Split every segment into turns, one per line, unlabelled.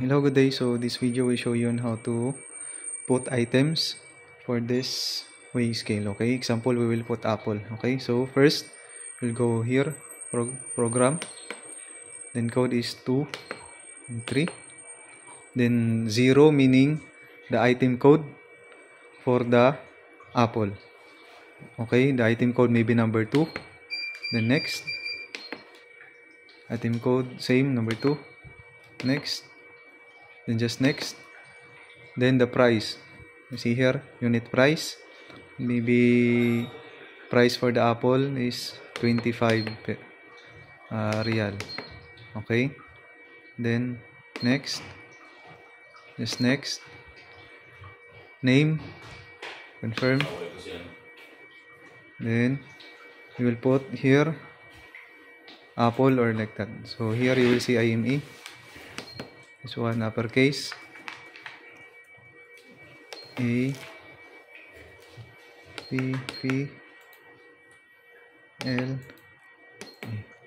Hello, good day. So this video will show you on how to put items for this weighing scale. Okay, example, we will put apple. Okay, so first we'll go here, program, then code is 2 and 3, then 0 meaning the item code for the apple. Okay, the item code may be number 2. Then next, item code same, number 2. Next, then just next, then the price. You see here, unit price, maybe price for the apple is 25 real. Okay, then next, just next, name, confirm, then you will put here apple or like that. So here you will see IME, this one uppercase, A, P, P, L,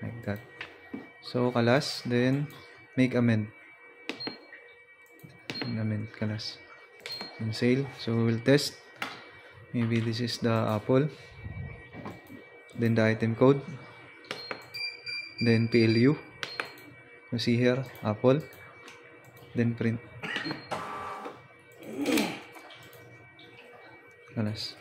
like that. So kalas, then make amend kalas and sale. So we will test, maybe this is the apple, then the item code, then PLU, you see here apple, then print kalas.